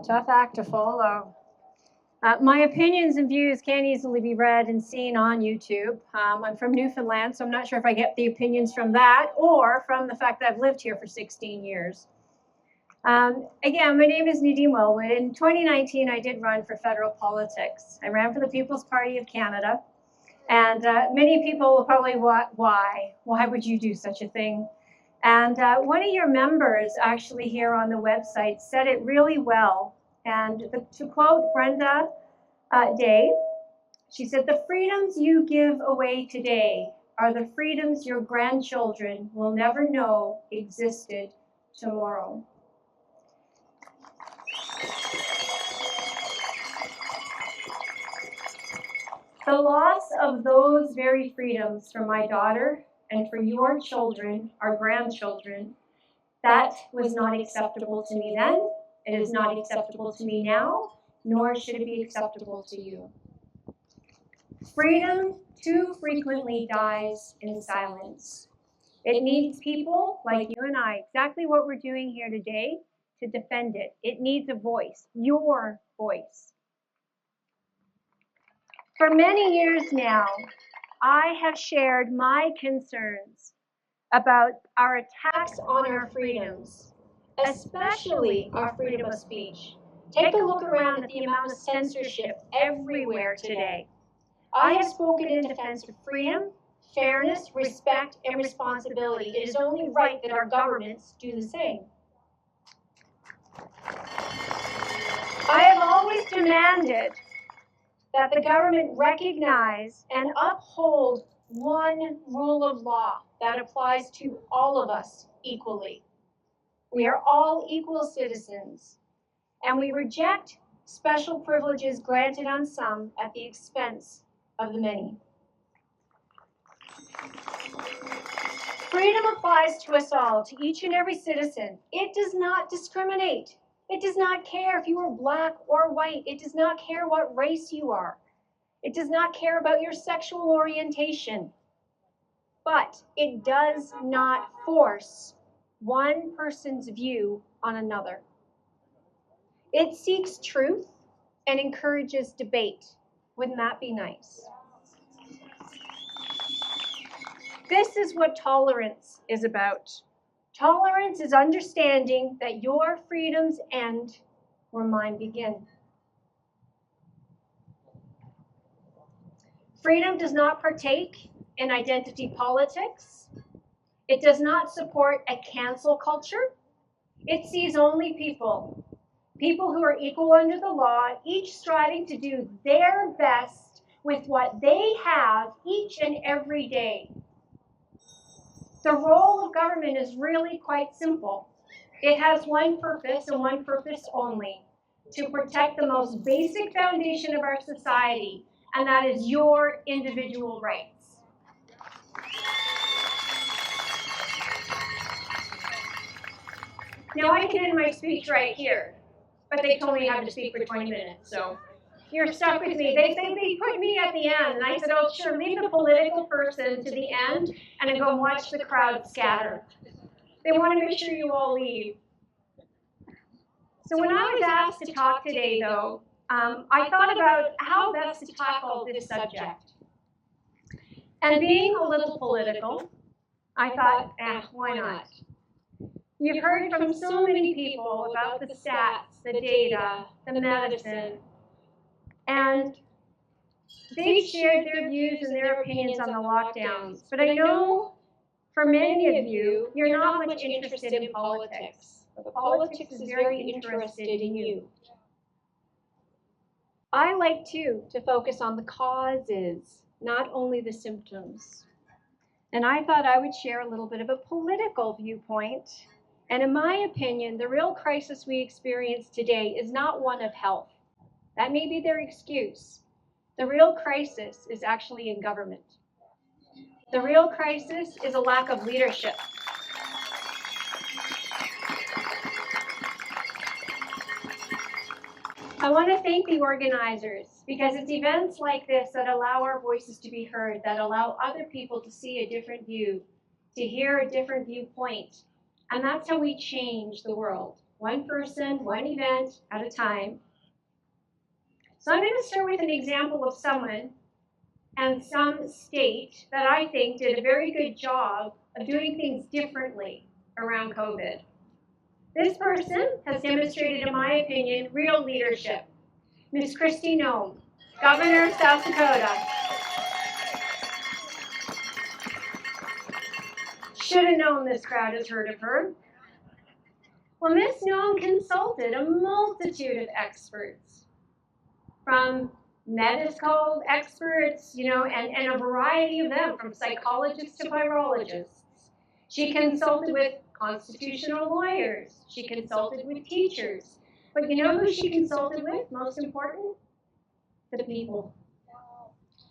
Tough act to follow. My opinions and views can't easily be read and seen on YouTube. I'm from Newfoundland, so I'm not sure if I get the opinions from that or from the fact that I've lived here for 16 years. Again, my name is Nadine. In 2019, I did run for federal politics. I ran for the People's Party of Canada. And many people will probably, why? Why would you do such a thing? And one of your members actually here on the website said it really well. And to quote Brenda Day, she said, "The freedoms you give away today are the freedoms your grandchildren will never know existed tomorrow." The loss of those very freedoms for my daughter and for your children, our grandchildren, that was not acceptable to me then. It is not acceptable to me now, nor should it be acceptable to you. Freedom too frequently dies in silence. It needs people like you and I, exactly what we're doing here today, to defend it. It needs a voice, your voice. For many years now, I have shared my concerns about our attacks on our freedoms, especially our freedom of speech. Take a look around at the amount of censorship everywhere today. I have spoken in defense of freedom, fairness, respect, and responsibility. It is only right that our governments do the same. I have always demanded that the government recognize and uphold one rule of law that applies to all of us equally. We are all equal citizens, and we reject special privileges granted on some at the expense of the many. Freedom applies to us all, to each and every citizen. It does not discriminate. It does not care if you are black or white. It does not care what race you are. It does not care about your sexual orientation. But it does not force one person's view on another. It seeks truth and encourages debate. Wouldn't that be nice? This is what tolerance is about. Tolerance is understanding that your freedoms end where mine begin. Freedom does not partake in identity politics. It does not support a cancel culture. It sees only people who are equal under the law, each striving to do their best with what they have each and every day. The role of government is really quite simple. It has one purpose and one purpose only: to protect the most basic foundation of our society, and that is your individual rights. Now, I can end my speech right here, but they told me I had to speak for 20 minutes, so you're stuck with me. They put me at the end, and I said, "Oh, sure, leave the political person to the end and then go watch the crowd scatter." They want to make sure you all leave. So when I was asked to talk today, though, I thought about how best to tackle this subject. And being a little political, I thought, why not? You've heard from so many people about the stats, the data, the medicine, and they've shared their views and their opinions on the lockdowns. But I know for many of you, you're not much interested in politics. But politics is very interested in you. I like, too, to focus on the causes, not only the symptoms. And I thought I would share a little bit of a political viewpoint. And in my opinion, the real crisis we experience today is not one of health. That may be their excuse. The real crisis is actually in government. The real crisis is a lack of leadership. I want to thank the organizers, because it's events like this that allow our voices to be heard, that allow other people to see a different view, to hear a different viewpoint. And that's how we change the world, one person, one event at a time. So I'm going to start with an example of someone and some state that I think did a very good job of doing things differently around COVID. This person has demonstrated, in my opinion, real leadership. Ms. Kristi Noem, Governor of South Dakota. Should have known this crowd has heard of her. Well, Ms. Noem consulted a multitude of experts, from medical experts, and a variety of them, from psychologists to virologists. She consulted with constitutional lawyers. She consulted with teachers. But you know who she consulted with, most important? The people.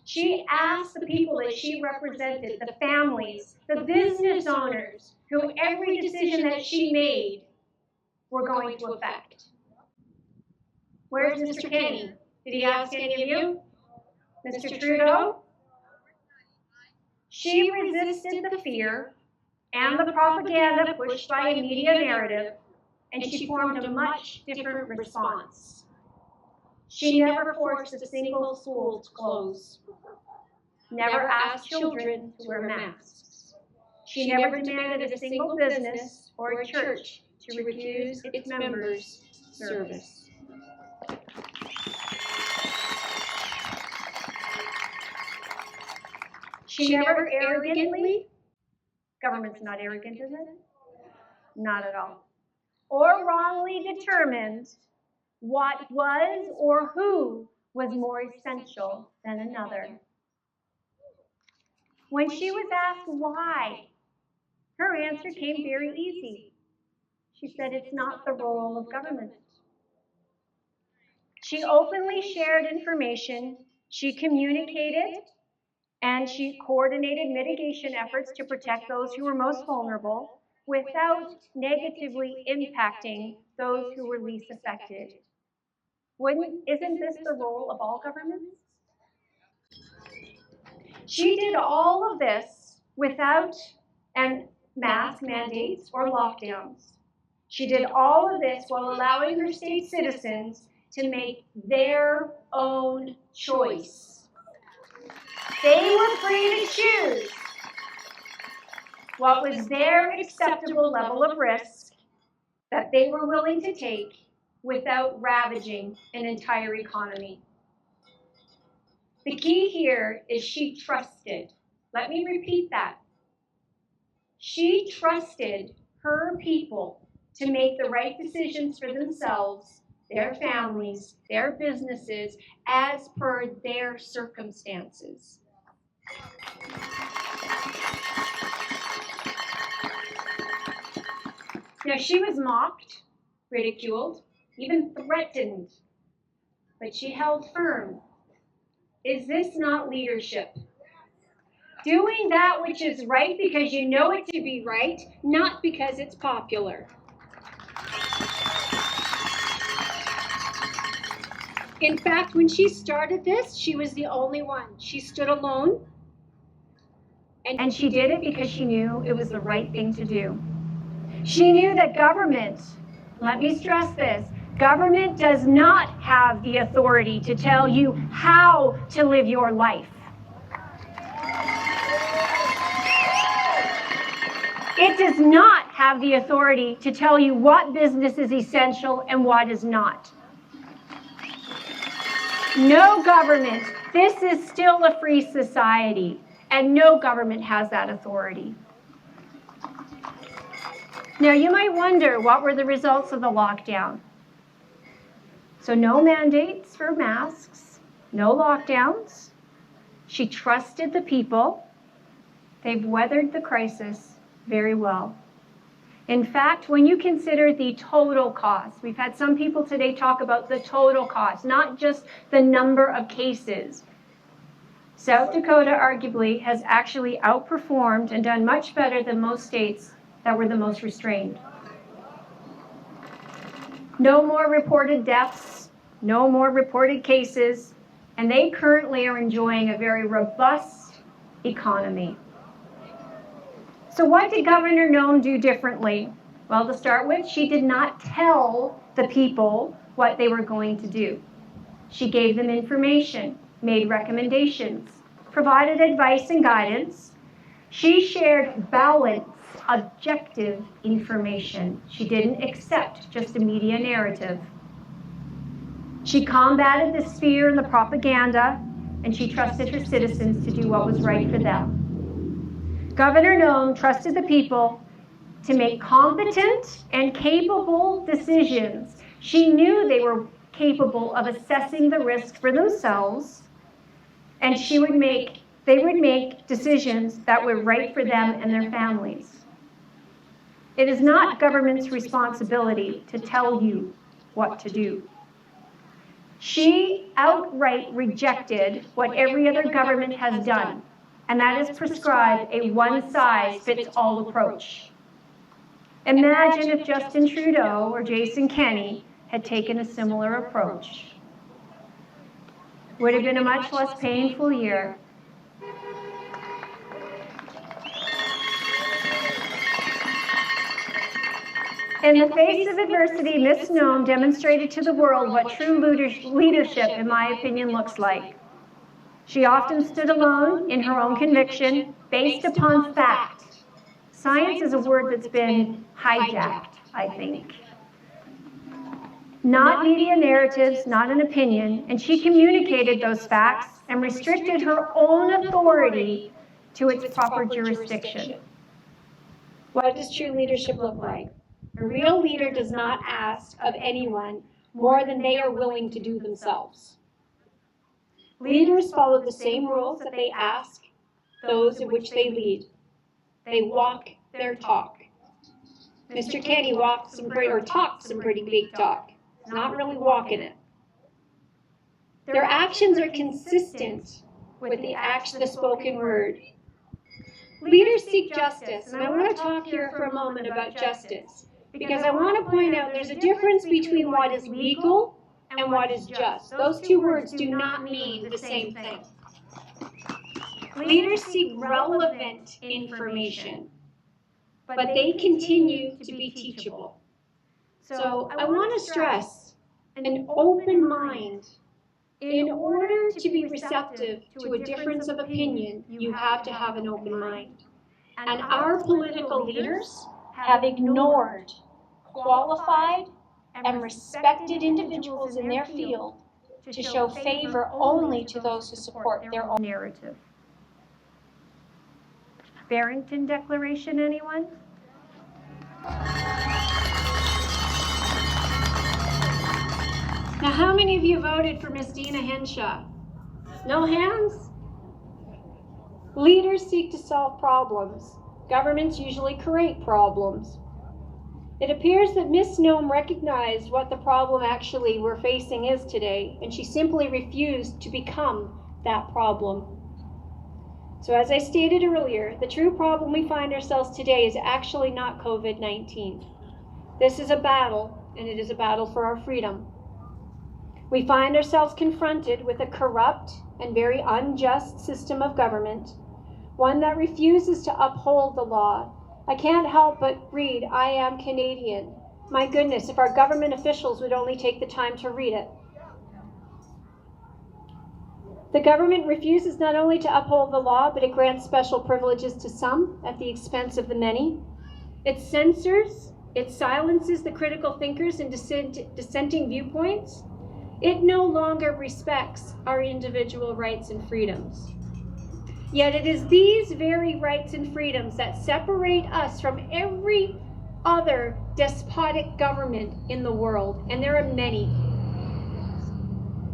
She asked the people that she represented, the families, the business owners, who every decision that she made were going to affect. Where's Mr. Kenney? Did he ask any of you? Mr. Trudeau? She resisted the fear and the propaganda pushed by a media narrative, and she formed a much different response. She never forced a single school to close, never asked children to wear masks. She never demanded a single business or a church to refuse its members service. She never arrogantly, government's not arrogant, is it? Not at all. Or wrongly determined what was or who was more essential than another. When she was asked why, her answer came very easy. She said, it's not the role of government. She openly shared information, she communicated, and she coordinated mitigation efforts to protect those who were most vulnerable without negatively impacting those who were least affected. Isn't this the role of all governments? She did all of this without mask mandates or lockdowns. She did all of this while allowing her state citizens to make their own choice. They were free to choose what was their acceptable level of risk that they were willing to take without ravaging an entire economy. The key here is she trusted. Let me repeat that. She trusted her people to make the right decisions for themselves, their families, their businesses, as per their circumstances. Now, she was mocked, ridiculed, even threatened, but she held firm. Is this not leadership? Doing that which is right because you know it to be right, not because it's popular. In fact, when she started this, she was the only one. She stood alone. And she did it because she knew it was the right thing to do. She knew that government, let me stress this, government does not have the authority to tell you how to live your life. It does not have the authority to tell you what business is essential and what is not. No government, this is still a free society, and no government has that authority. Now, you might wonder, what were the results of the lockdown? So no mandates for masks, no lockdowns. She trusted the people. They've weathered the crisis very well. In fact, when you consider the total cost, we've had some people today talk about the total cost, not just the number of cases. South Dakota arguably has actually outperformed and done much better than most states that were the most restrained. No more reported deaths, no more reported cases, and they currently are enjoying a very robust economy. So what did Governor Noem do differently? Well, to start with, she did not tell the people what they were going to do. She gave them information, made recommendations, provided advice and guidance. She shared balanced, objective information. She didn't accept just a media narrative. She combated the fear and the propaganda, and she trusted her citizens to do what was right for them. Governor Noem trusted the people to make competent and capable decisions. She knew they were capable of assessing the risk for themselves, and they would make decisions that were right for them and their families. It is not government's responsibility to tell you what to do. She outright rejected what every other government has done, and that is prescribe a one-size-fits-all approach. Imagine if Justin Trudeau or Jason Kenney had taken a similar approach. Would have been a much less painful year. In the face of adversity, Ms. Noem demonstrated to the world what true leadership, in my opinion, looks like. She often stood alone in her own conviction, based upon fact. Science is a word that's been hijacked, I think. Not media narratives, not an opinion, and she communicated those facts and restricted her own authority to its proper jurisdiction. What does true leadership look like? A real leader does not ask of anyone more than they are willing to do themselves. Leaders follow the same rules that they ask those in which they lead. They walk their talk. Mr. Kenney talked some pretty big talk. He's not really walking it. Their actions are consistent with the spoken word. Leaders seek justice, and I want to talk here for a moment about justice, because I want to point out there's a difference between what is legal and what is just. Those two words do not mean the same thing. Leaders seek relevant information, but they continue to be teachable. So I want to stress an open mind. In order to be receptive to a difference of opinion, you have to have an open mind. And our political leaders have ignored qualified and respected individuals in their field to show favor only to those who support their own narrative. Barrington Declaration, anyone? Now, how many of you voted for Ms. Dina Henshaw? No hands? Leaders seek to solve problems. Governments usually create problems. It appears that Ms. Noem recognized what the problem actually we're facing is today, and she simply refused to become that problem. So as I stated earlier, the true problem we find ourselves today is actually not COVID-19. This is a battle, and it is a battle for our freedom. We find ourselves confronted with a corrupt and very unjust system of government, one that refuses to uphold the law. I can't help but read, "I am Canadian." My goodness, if our government officials would only take the time to read it. The government refuses not only to uphold the law, but it grants special privileges to some at the expense of the many. It censors, it silences the critical thinkers and dissenting viewpoints. It no longer respects our individual rights and freedoms. Yet it is these very rights and freedoms that separate us from every other despotic government in the world, and there are many.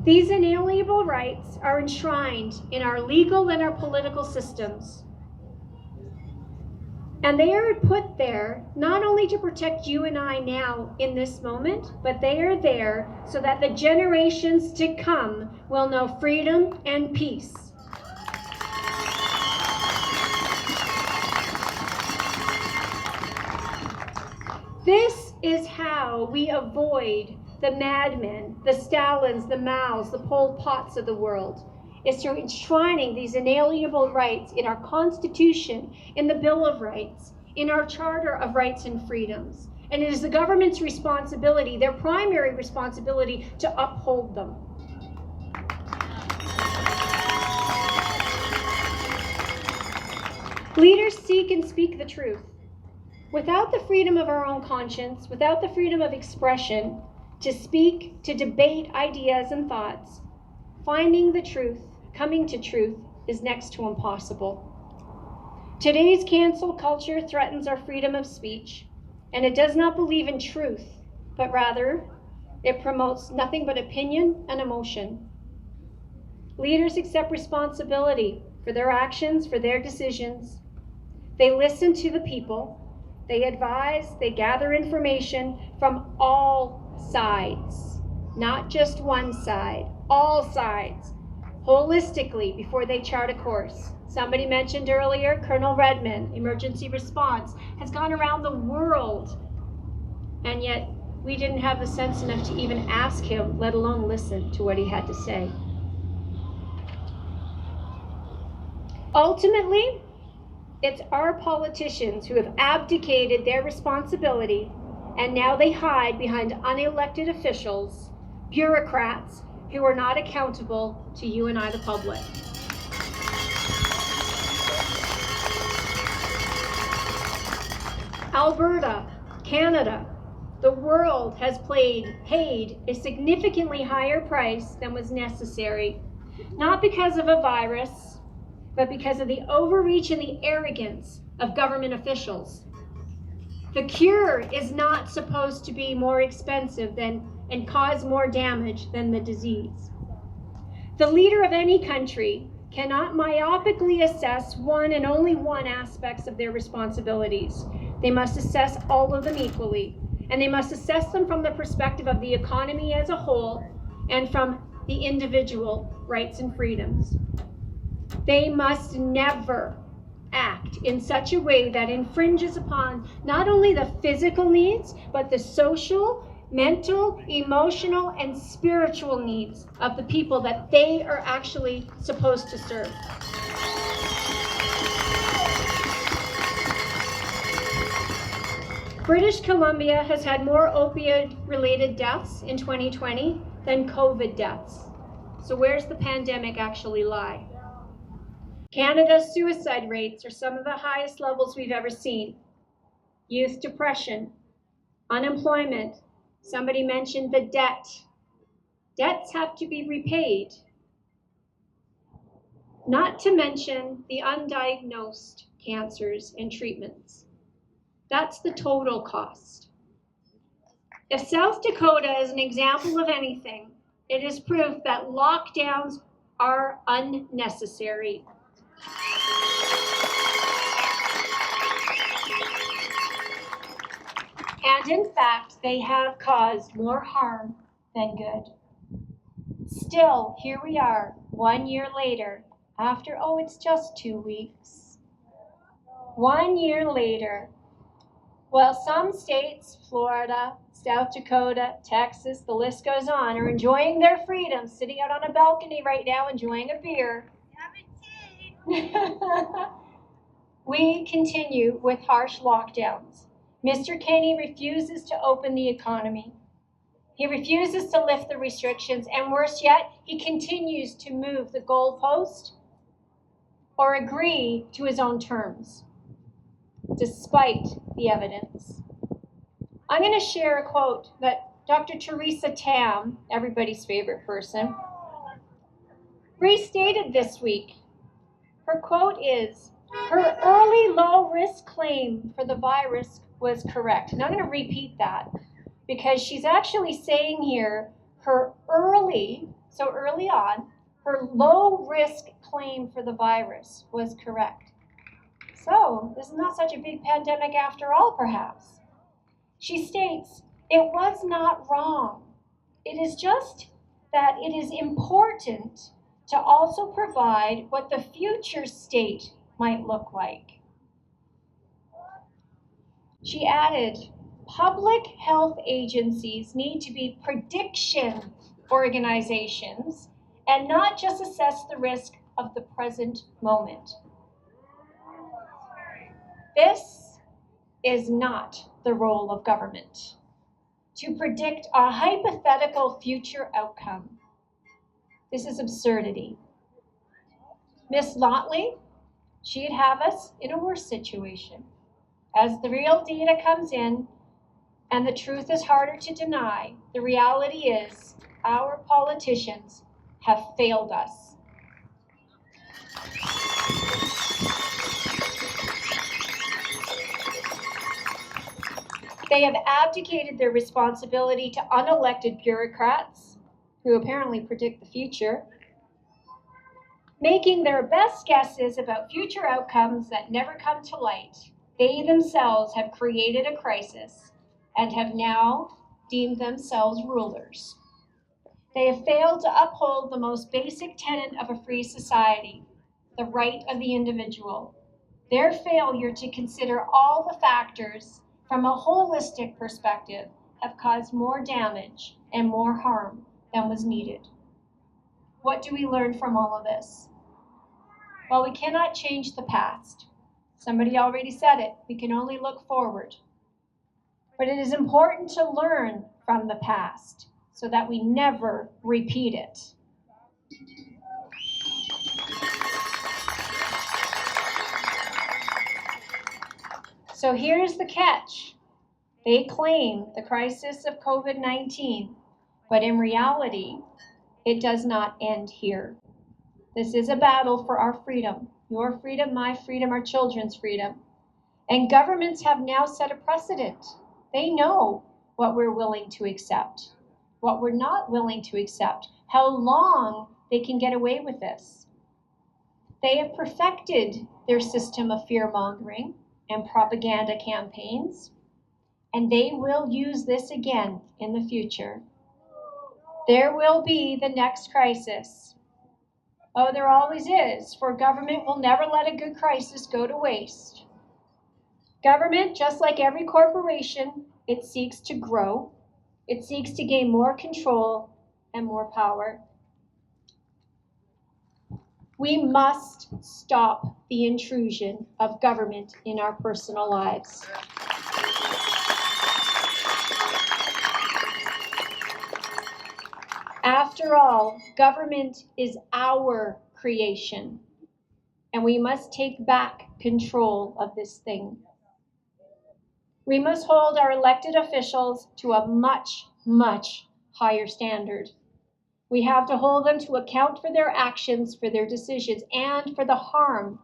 These inalienable rights are enshrined in our legal and our political systems. And they are put there not only to protect you and I now in this moment, but they are there so that the generations to come will know freedom and peace. This is how we avoid the madmen, the Stalins, the Maos, the Pol Pots of the world. It's through enshrining these inalienable rights in our Constitution, in the Bill of Rights, in our Charter of Rights and Freedoms. And it is the government's responsibility, their primary responsibility, to uphold them. Leaders seek and speak the truth. Without the freedom of our own conscience, without the freedom of expression, to speak, to debate ideas and thoughts, finding the truth, coming to truth, is next to impossible. Today's cancel culture threatens our freedom of speech, and it does not believe in truth, but rather it promotes nothing but opinion and emotion. Leaders accept responsibility for their actions, for their decisions. They listen to the people, they advise, they gather information from all sides, not just one side, all sides, holistically before they chart a course. Somebody mentioned earlier, Colonel Redmond, emergency response, has gone around the world, and yet we didn't have the sense enough to even ask him, let alone listen to what he had to say. Ultimately, it's our politicians who have abdicated their responsibility, and now they hide behind unelected officials, bureaucrats who are not accountable to you and I, the public. Alberta, Canada, the world has paid a significantly higher price than was necessary, not because of a virus, but because of the overreach and the arrogance of government officials. The cure is not supposed to be more expensive and cause more damage than the disease. The leader of any country cannot myopically assess one and only one aspects of their responsibilities. They must assess all of them equally, and they must assess them from the perspective of the economy as a whole and from the individual rights and freedoms. They must never act in such a way that infringes upon not only the physical needs, but the social, mental, emotional, and spiritual needs of the people that they are actually supposed to serve. British Columbia has had more opioid-related deaths in 2020 than COVID deaths. So where's the pandemic actually lie? Canada's suicide rates are some of the highest levels we've ever seen. Youth depression, unemployment. Somebody mentioned the debt. Debts have to be repaid. Not to mention the undiagnosed cancers and treatments. That's the total cost. If South Dakota is an example of anything, it is proof that lockdowns are unnecessary. And in fact, they have caused more harm than good. Still, here we are, 1 year later, after, it's just 2 weeks. 1 year later, while some states, Florida, South Dakota, Texas, the list goes on, are enjoying their freedom, sitting out on a balcony right now, enjoying a beer. We continue with harsh lockdowns. Mr. Kenney refuses to open the economy. He refuses to lift the restrictions, and worse yet, he continues to move the goalpost or agree to his own terms, despite the evidence. I'm going to share a quote that Dr. Theresa Tam, everybody's favorite person, restated this week. Her quote is, "Her early low-risk claim for the virus was correct." And I'm going to repeat that because she's actually saying here her early on, her low-risk claim for the virus was correct. So this is not such a big pandemic after all, perhaps. She states, it was not wrong. It is just that it is important to also provide what the future state might look like. She added, public health agencies need to be prediction organizations and not just assess the risk of the present moment. This is not the role of government to predict a hypothetical future outcome. This is absurdity. Miss Notley, she'd have us in a worse situation. As the real data comes in and the truth is harder to deny, the reality is our politicians have failed us. They have abdicated their responsibility to unelected bureaucrats who apparently predict the future, making their best guesses about future outcomes that never come to light. They themselves have created a crisis and have now deemed themselves rulers. They have failed to uphold the most basic tenet of a free society, the right of the individual. Their failure to consider all the factors from a holistic perspective have caused more damage and more harm than was needed. What do we learn from all of this? Well, we cannot change the past. Somebody already said it. We can only look forward. But it is important to learn from the past so that we never repeat it. So here's the catch. They claim the crisis of COVID-19, but in reality, it does not end here. This is a battle for our freedom, your freedom, my freedom, our children's freedom. And governments have now set a precedent. They know what we're willing to accept, what we're not willing to accept, how long they can get away with this. They have perfected their system of fear-mongering and propaganda campaigns, and they will use this again in the future. There will be the next crisis. Oh, there always is, for government will never let a good crisis go to waste. Government, just like every corporation, it seeks to grow. It seeks to gain more control and more power. We must stop the intrusion of government in our personal lives. After all, government is our creation, and we must take back control of this thing. We must hold our elected officials to a much, much higher standard. We have to hold them to account for their actions, for their decisions, and for the harm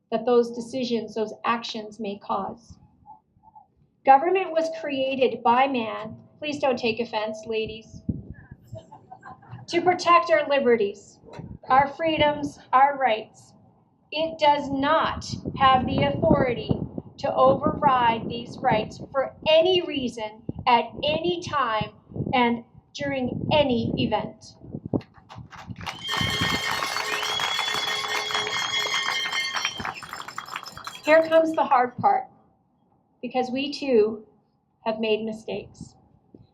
that those decisions, those actions may cause. Government was created by man, please don't take offense, ladies, to protect our liberties, our freedoms, our rights. It does not have the authority to override these rights for any reason, at any time, and during any event. Here comes the hard part, because we too have made mistakes.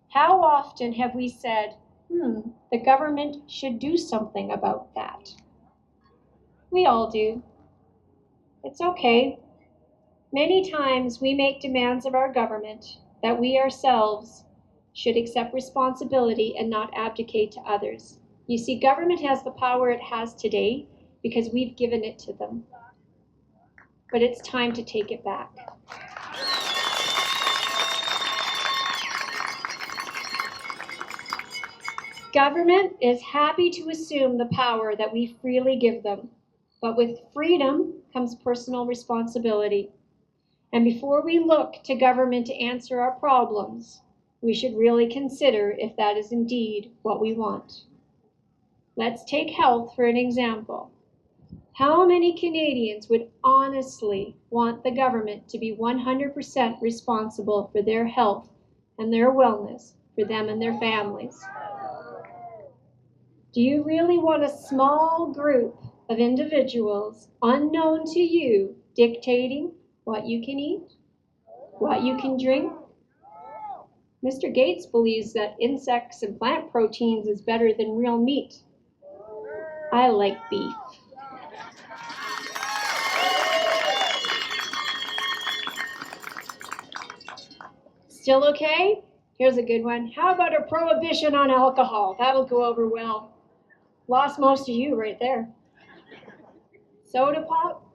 How often have we said, the government should do something about that? We all do. It's okay. Many times we make demands of our government that we ourselves should accept responsibility and not abdicate to others. You see, government has the power it has today because we've given it to them. But it's time to take it back. Government is happy to assume the power that we freely give them, but with freedom comes personal responsibility. And before we look to government to answer our problems, we should really consider if that is indeed what we want. Let's take health for an example. How many Canadians would honestly want the government to be 100% responsible for their health and their wellness for them and their families? Do you really want a small group of individuals unknown to you dictating what you can eat, what you can drink? Mr. Gates believes that insects and plant proteins is better than real meat. I like beef. Still okay? Here's a good one. How about a prohibition on alcohol? That'll go over well. Lost most of you right there. Soda pop?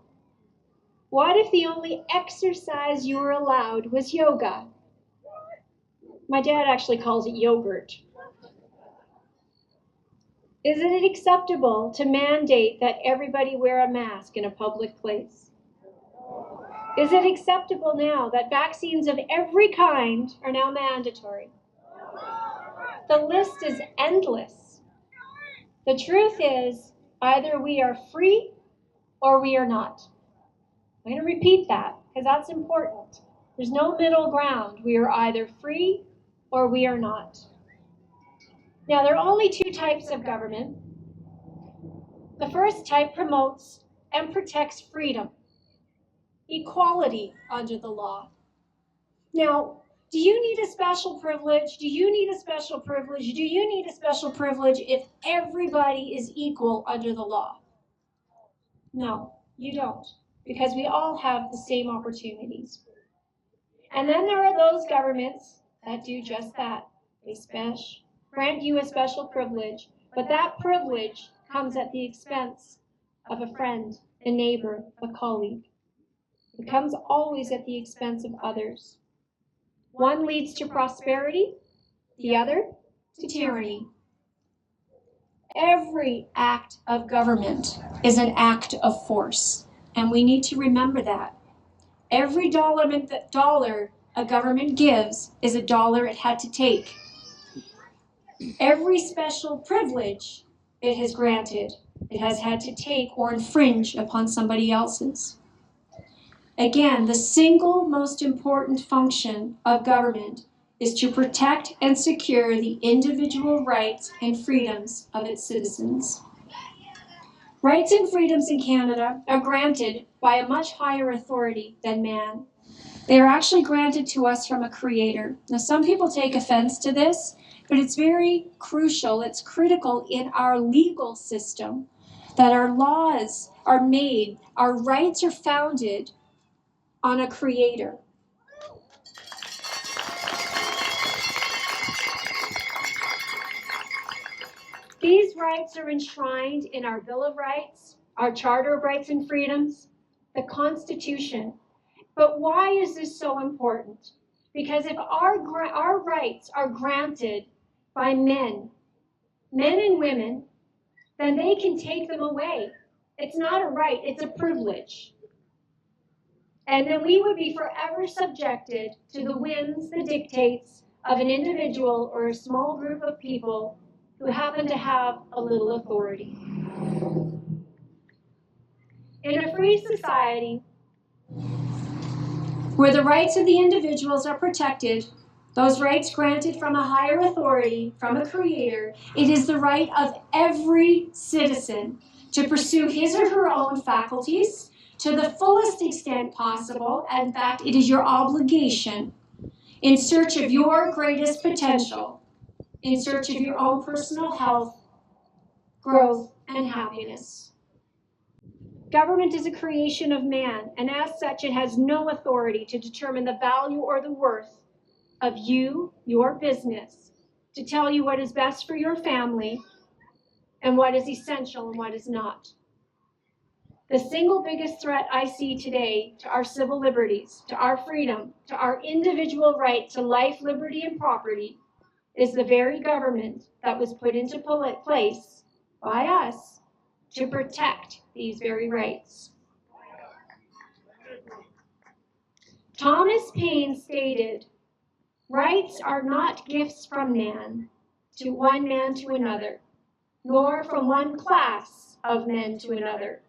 What if the only exercise you were allowed was yoga? My dad actually calls it yogurt. Isn't it acceptable to mandate that everybody wear a mask in a public place? Is it acceptable now that vaccines of every kind are now mandatory? The list is endless. The truth is, either we are free or we are not. I'm going to repeat that because that's important. There's no middle ground. We are either free or we are not. Now, there are only two types of government. The first type promotes and protects freedom, equality under the law. Now, do you need a special privilege? Do you need a special privilege? Do you need a special privilege if everybody is equal under the law? No, you don't, because we all have the same opportunities. And then there are those governments that do just that. They grant you a special privilege, but that privilege comes at the expense of a friend, a neighbor, a colleague. It comes always at the expense of others. One leads to prosperity, the other to tyranny. Every act of government is an act of force, and we need to remember that. Every dollar a government gives is a dollar it had to take. Every special privilege it has granted, it has had to take or infringe upon somebody else's. Again, the single most important function of government is to protect and secure the individual rights and freedoms of its citizens. Rights and freedoms in Canada are granted by a much higher authority than man. They are actually granted to us from a creator. Now, some people take offense to this, but it's very crucial, it's critical in our legal system that our laws are made, our rights are founded on a creator. These rights are enshrined in our Bill of Rights, our Charter of Rights and Freedoms, the Constitution. But why is this so important? Because if our rights are granted by men and women, then they can take them away. It's not a right, it's a privilege. And then we would be forever subjected to the whims, the dictates of an individual or a small group of people who happen to have a little authority. In a free society, where the rights of the individuals are protected, those rights granted from a higher authority, from a creator, it is the right of every citizen to pursue his or her own faculties to the fullest extent possible. In fact, it is your obligation in search of your greatest potential, in search of your own personal health, growth, and happiness. Government is a creation of man, and as such, it has no authority to determine the value or the worth of you, your business, to tell you what is best for your family and what is essential and what is not. The single biggest threat I see today to our civil liberties, to our freedom, to our individual right to life, liberty, and property is the very government that was put into place by us to protect these very rights. Thomas Paine stated, "Rights are not gifts from man to one man to another, nor from one class of men to another."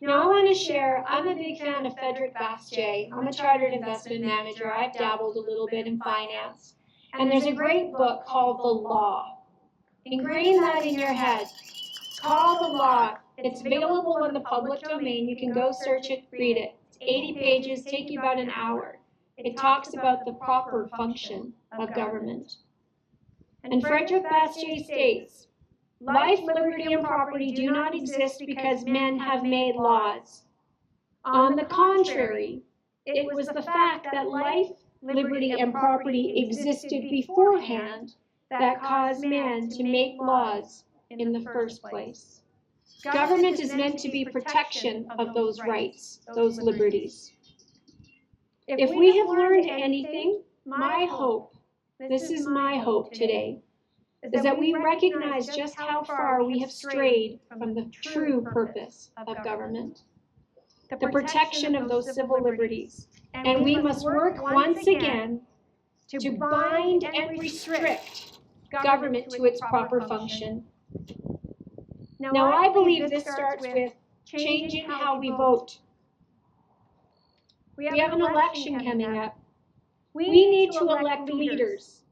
Now I want to share, I'm a big fan of Frederick Bastiat. I'm a chartered investment manager. I've dabbled a little bit in finance. And there's a great book called The Law. Ingrain that in your head. It's called The Law. It's available in the public domain. You can go search it, read it. It's 80 pages, take you about an hour. It talks about the proper function of government. And Frederick Bastiat states, "Life, liberty, and property do not exist because men have made laws. On the contrary, it was the fact that life, liberty, and property existed beforehand that caused man to make laws in the first place. Government is meant to be protection of those rights, those liberties. If we have learned anything, my hope, this is my hope today, is that we recognize just how far we have strayed from the true purpose of government, the protection of those civil liberties. And we must work once again to bind and restrict government to its proper function. Now, I believe this starts with changing how we vote. We have an election coming up. We need to elect leaders,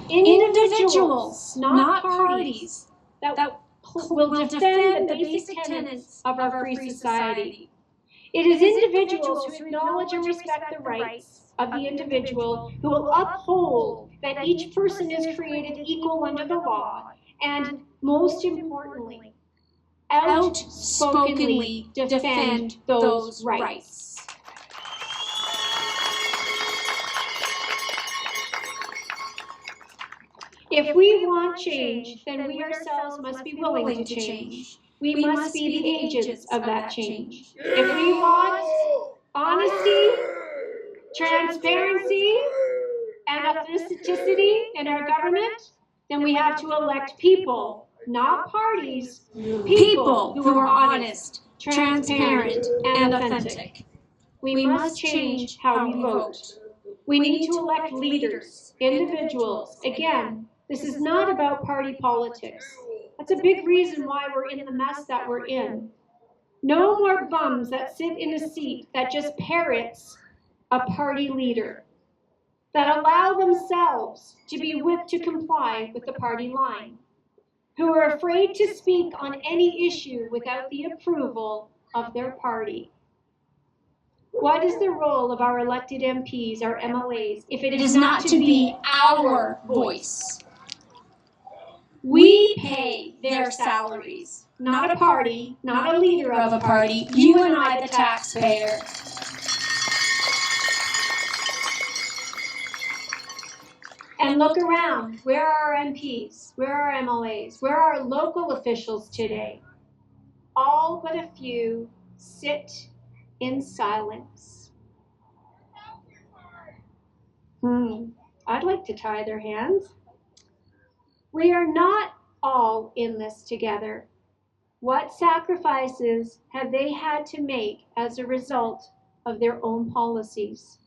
individuals, not parties, that will defend the basic tenets of our free society. It is individuals who acknowledge and respect the rights of the individual, who will uphold that each person is created equal under the law, and most importantly, outspokenly defend those rights. If we want change, then we ourselves must be willing to change. We must be the agents of that change. If we want honesty, transparency, and authenticity in our government, then we have to elect people, not parties, people who are honest, transparent, and authentic. We must change how we vote. We need to elect leaders, individuals. Again, this is not about party politics. That's a big reason why we're in the mess that we're in. No more bums that sit in a seat that just parrots a party leader, that allow themselves to be whipped to comply with the party line, who are afraid to speak on any issue without the approval of their party. What is the role of our elected MPs, our MLAs, if it is not to be our voice? We pay their salaries, not a party, not a leader of a party, you and I, the taxpayer. And look around, where are our MPs? Where are our MLAs? Where are our local officials today? All but a few sit in silence. I'd like to tie their hands. We are not all in this together. What sacrifices have they had to make as a result of their own policies?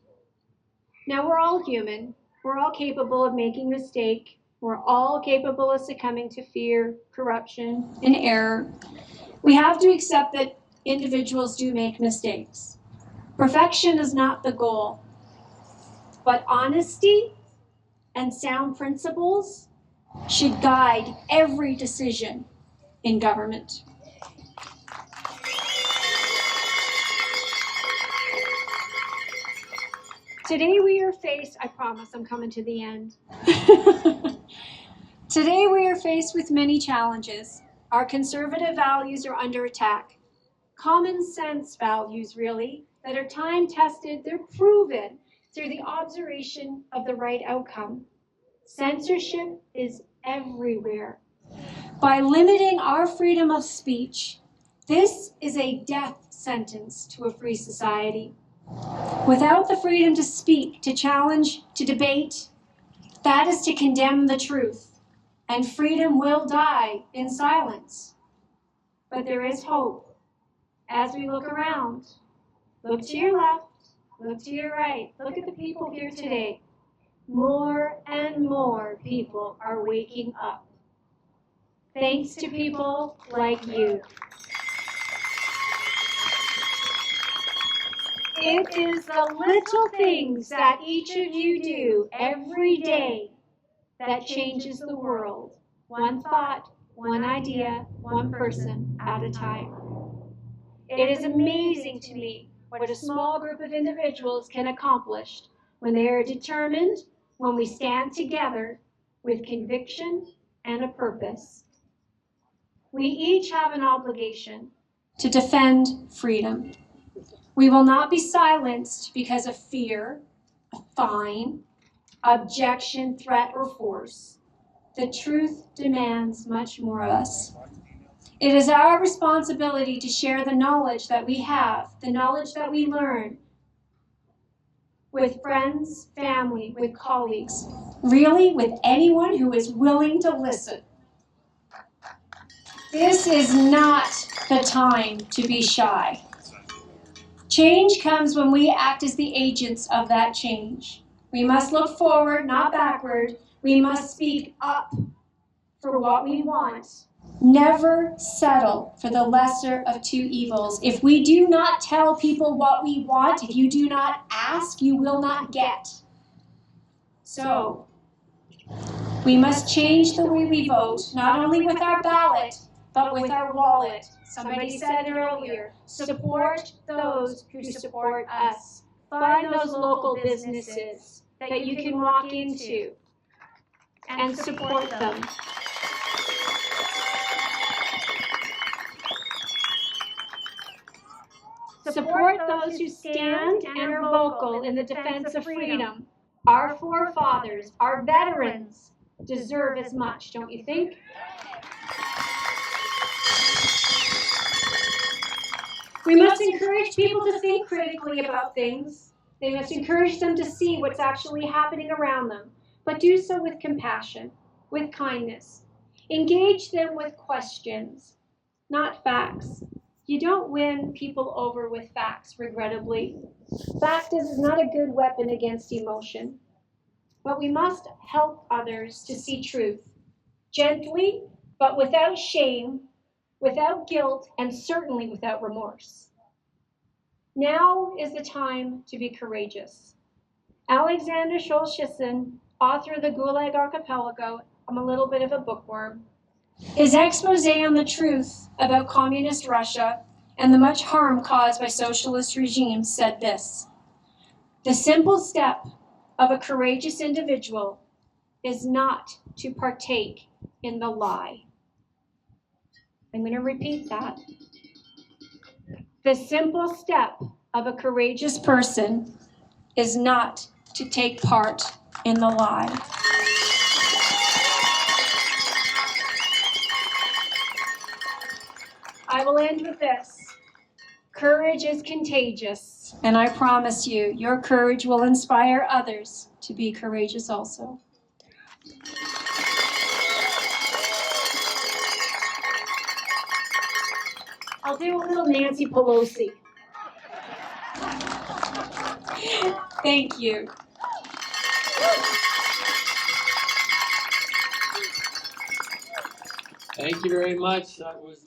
Now, we're all human. We're all capable of making mistakes. We're all capable of succumbing to fear, corruption, and error. We have to accept that individuals do make mistakes. Perfection is not the goal, but honesty and sound principles should guide every decision in government. Today we are faced, I promise I'm coming to the end. Today we are faced with many challenges. Our conservative values are under attack. Common sense values, really, that are time-tested, they're proven through the observation of the right outcome. Censorship is everywhere. By limiting our freedom of speech, this is a death sentence to a free society. Without the freedom to speak, to challenge, to debate, that is to condemn the truth, and freedom will die in silence. But there is hope. As we look around, look to your left, look to your right, look at the people here today. More and more people are waking up. Thanks to people like you. It is the little things that each of you do every day that changes the world. One thought, one idea, one person at a time. It is amazing to me what a small group of individuals can accomplish when they are determined, when we stand together with conviction and a purpose. We each have an obligation to defend freedom. We will not be silenced because of fear a fine, objection, threat, or force. The truth demands much more of us. It is our responsibility to share the knowledge that we have, the knowledge that we learn, with friends, family, with colleagues, really with anyone who is willing to listen. This is not the time to be shy. Change comes when we act as the agents of that change. We must look forward, not backward. We must speak up for what we want. Never settle for the lesser of two evils. If we do not tell people what we want, if you do not ask, you will not get. So, we must change the way we vote, not only with our ballot, but with our wallet. Somebody said it earlier, support those who support us. Find those local businesses that you can walk into and support them. Support those who stand and are vocal in the defense of freedom. Our forefathers, our veterans, deserve as much, don't you think? We must encourage people to think critically about things. They must encourage them to see what's actually happening around them, but do so with compassion, with kindness. Engage them with questions, not facts. You don't win people over with facts, regrettably. Fact is not a good weapon against emotion. But we must help others to see truth, gently, but without shame, without guilt, and certainly without remorse. Now is the time to be courageous. Alexander Solzhenitsyn, author of the Gulag Archipelago, I'm a little bit of a bookworm. His expose on the truth about communist Russia and the much harm caused by socialist regimes said this: the simple step of a courageous individual is not to partake in the lie. I'm going to repeat that. The simple step of a courageous person is not to take part in the lie. I will end with this. Courage is contagious, and I promise you, your courage will inspire others to be courageous also. I'll do a little Nancy Pelosi. Thank you. Thank you very much. That was